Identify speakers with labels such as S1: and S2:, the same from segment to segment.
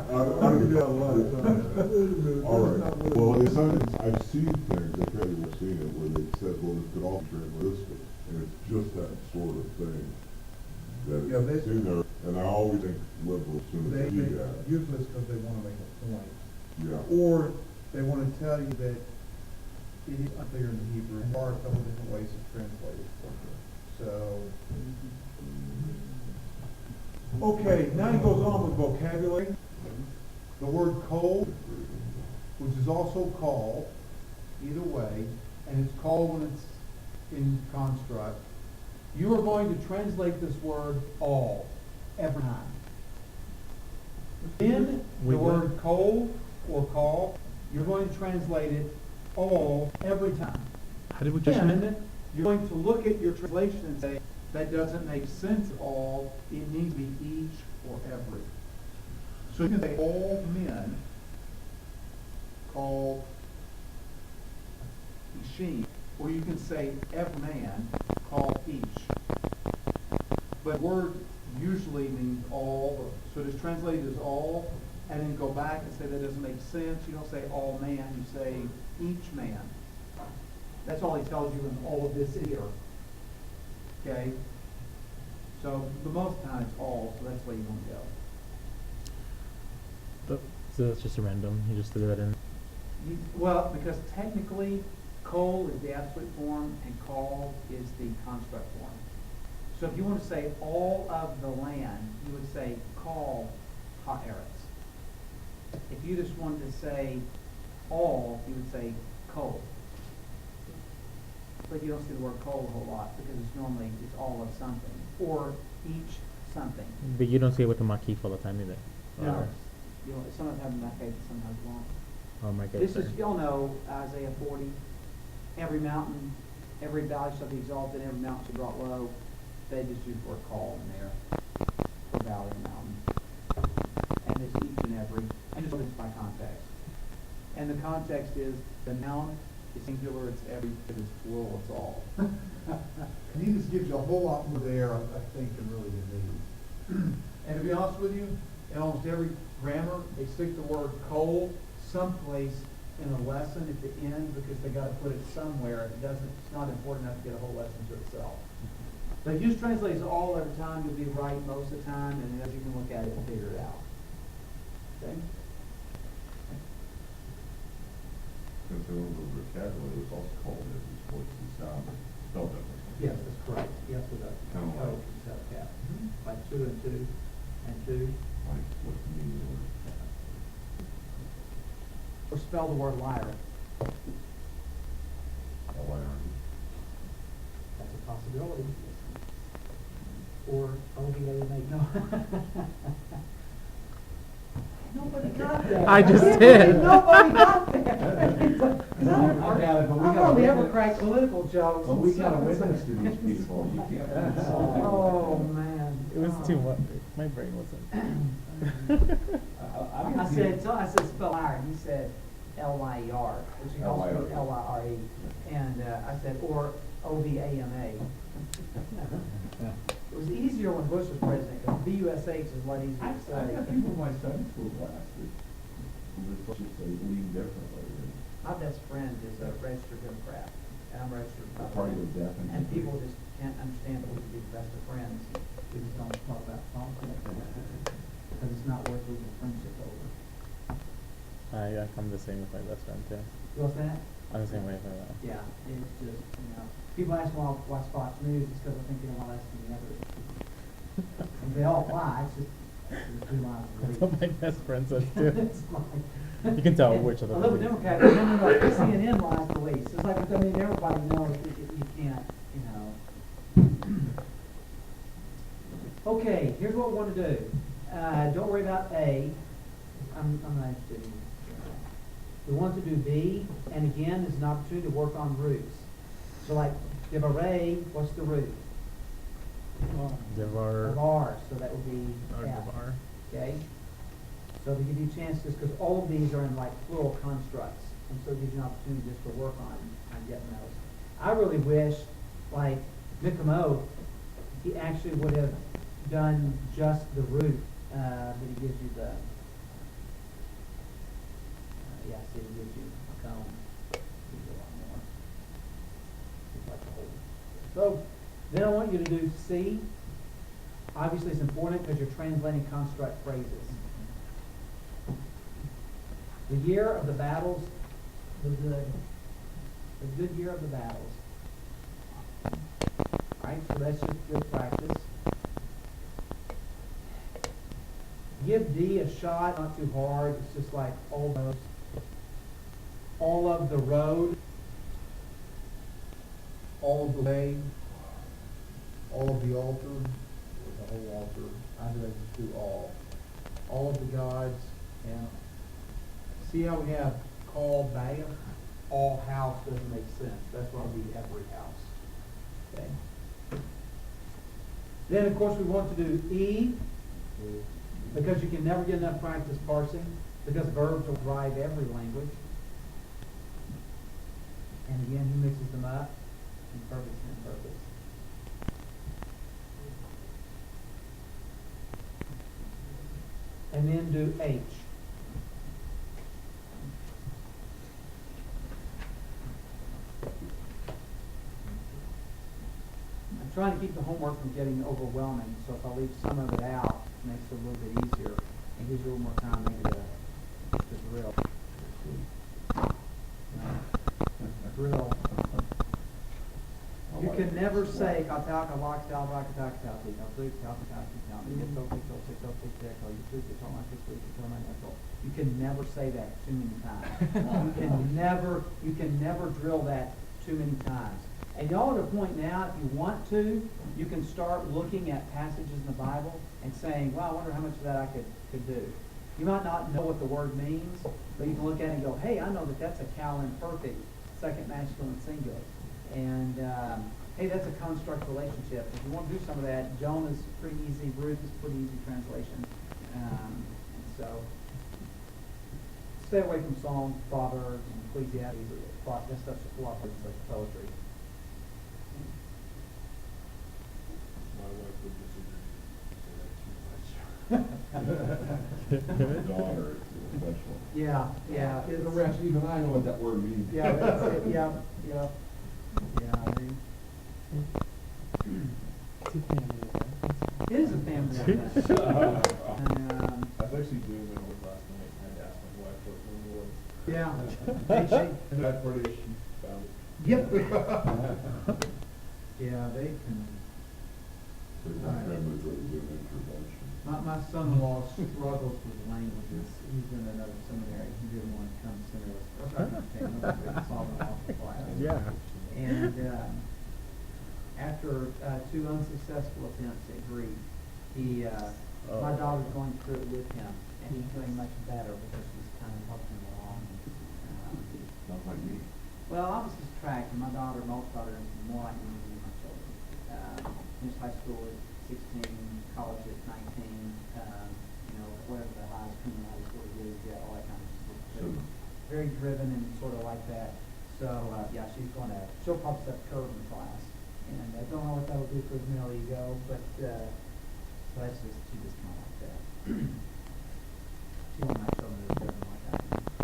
S1: do that a lot of times.
S2: All right. Well, it's not, I've seen things, I probably have seen it, where they said, well, it could all be translated this way, and it's just that sort of thing.
S1: Yeah,
S2: That it's in there, and I always think liberals soon as see that.
S1: Usually it's because they want to make a point.
S2: Yeah.
S1: Or they want to tell you that it is unclear in the Hebrew, and there are a couple different ways to translate it. So, okay, now he goes on with vocabulary. The word cold, which is also call, either way, and it's called when it's in construct. You are going to translate this word all, every time. In the word cold or call, you're going to translate it all, every time.
S3: How did we just
S1: And you're going to look at your translation and say, that doesn't make sense all, it needs to be each or every. So you can say all men called Ishim, or you can say every man called each. But word usually means all, so it is translated as all, and then go back and say that doesn't make sense. You don't say all man, you say each man. That's all he tells you in all of this here. Okay? So, but most of the time it's all, so that's where you want to go.
S3: So that's just a random. You just threw that in.
S1: Well, because technically, coal is the absolute form and call is the construct form. So if you want to say all of the land, you would say call ha'eretz. If you just wanted to say all, you would say coal. But you don't see the word coal a whole lot because it's normally it's all of something or each something.
S3: But you don't say it with the makif all the time either.
S1: No, you know, sometimes have a makif, sometimes won't.
S3: Oh my God.
S4: This is, y'all know Isaiah 40. Every mountain, every valley shall be exalted, every mountain shall be brought low. They just use the word call in there for valley and mountain. And it's each and every, and just look at it by context. And the context is the noun is singular, it's every, if it's plural, it's all.
S1: And he just gives you a whole lot more there, I think, than really you need. And to be honest with you, in almost every grammar, they stick the word coal someplace in a lesson at the end because they got to put it somewhere. It doesn't. It's not important enough to get a whole lesson to itself.
S4: But if you just translate it all every time, you'll be right most of the time, and then you can look at it and figure it out. Okay?
S2: Since there was a vocabulary, it's also called it, it's supposed to sound, spelled different.
S4: Yes, that's correct. Yes, with a
S2: Kind of
S4: code
S2: like-
S4: instead of cap. Like 2 and 2 and 2.
S2: Like, what's the meaning of it?
S4: Or spell the word liar.
S2: L-I-R-E.
S4: That's a possibility. Or O-V-A-M-A. No. Nobody got that.
S3: I just did.
S4: Nobody got that.
S5: I got it, but we
S4: I'm
S5: gotta
S4: only ever
S5: witness-
S4: crack political jokes.
S5: But we gotta witness to these people. You can't.
S4: Oh, man.
S3: It was
S4: Oh.
S3: too much. My brain wasn't.
S4: I said spell liar. He said L-Y-E-R, which is also
S5: L-Y-R-E.
S4: L-Y-R-E. And I said, or O-V-A-M-A. It was easier when Bush was president, because B-U-S-H is a lot easier
S5: I
S4: to say.
S5: got people in my Sunday school class that were supposed to say lean differently.
S4: My best friend is a registered Democrat, and I'm registered
S5: The party of deaf and.
S4: And people just can't understand that we can be the best of friends. We just don't talk about politics, because it's not worth losing friendship over.
S3: I come the same with my best friend too.
S4: What's that?
S3: I'm the same way with her.
S4: Yeah, it's just, people ask me why I watch Fox News, it's because I think they don't want to ask me ever. And they all lie, it's just, it's 2 miles
S3: That's
S4: away.
S3: what my best friend says too.
S4: It's like.
S3: You can tell which of them.
S4: A little Democrat, but then like CNN lies the least. It's like, I mean, everybody knows that you can't, Okay, here's what we want to do. Don't worry about A. I'm not interested in we want to do B, and again, there's an opportunity to work on roots. So like, Devaray, what's the root?
S3: Devar.
S4: Devar, so that would be
S3: Or
S4: F.
S3: Devar.
S4: Okay? So to give you chances, because all of these are in like plural constructs, and so it gives you an opportunity just to work on getting those. I really wish, like, Mikamo, he actually would have done just the root, but he gives you the yeah, see, it gives you a cone, gives you a lot more. It's like a whole. So, then I want you to do C. Obviously, it's important because you're translating construct phrases. The year of the battles, the good year of the battles. Alright, so that's just good practice. Give D a shot, not too hard, it's just like almost. All of the road,
S1: All of the way, all of the altar, or the whole altar, I do just do all. All of the gods, and see how we have call Baal? All house doesn't make sense, that's why we every house. Okay. Then, of course, we want to do E, because you can never get enough practice parsing, because verbs will drive every language. And again, he mixes them up, imperfect and imperfect. And then do H. I'm trying to keep the homework from getting overwhelming, so if I leave some of it out, it makes it a little bit easier and gives you a little more time maybe to drill. Drill. You can never say kataka lak tal lak kataka tal ti tal three tal tal tal you get so tick so tick tick you sleep it all like this till my natural. You can never say that too many times. You can never drill that too many times. And y'all at a point now, if you want to, you can start looking at passages in the Bible and saying, wow, I wonder how much of that I could do. You might not know what the word means, but you can look at it and go, hey, I know that that's a cal imperfect, second masculine singular. And hey, that's a construct relationship. If you want to do some of that, Joan is pretty easy, Ruth is pretty easy translation. And so stay away from Psalms, Proverbs, and Ecclesiastes. That stuff's a lot of poetry.
S5: My wife would disagree. Daughter, especially.
S4: Yeah.
S5: It's a rest, even I know what that word means.
S4: Yeah, that's it. Yeah. I mean,
S3: It's a family event.
S4: it is a family event. And,
S5: I was actually doing it with last night, and I had to ask my wife what one was.
S4: yeah. Hey,
S5: And that British, she found it.
S4: Yep. Yeah, they can.
S2: So my family's really good intervention.
S1: My son-in-law struggles with languages. He's in another seminary. He didn't want to come to seminary. That's what I understand. That's all the law class.
S3: Yeah.
S1: And after 2 unsuccessful attempts at Greek, my daughter's going through it with him, and he's doing much better because she's kind of helping him along.
S5: Sounds like me.
S1: Well, opposites attract, and my daughter, my oldest daughter, is more like me than my children. Finished high school at 16, college at 19, whatever the highest criminality sort of is, yeah, all that kind of stuff.
S5: So,
S1: Very driven and sort of like that. So, yeah, she'll probably set the curve in class. And I don't know what that'll do for his mental ego, but, so she just kind of like that. She won't my children that are driven like that.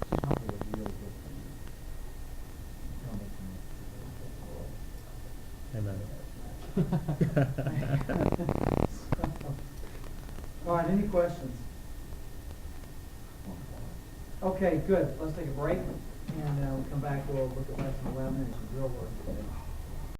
S1: She's probably a really good thing. Don't make me
S3: Amen.
S1: All right, any questions? Okay, good. Let's take a break, and we'll come back. We'll look at lesson 11 and some drill work.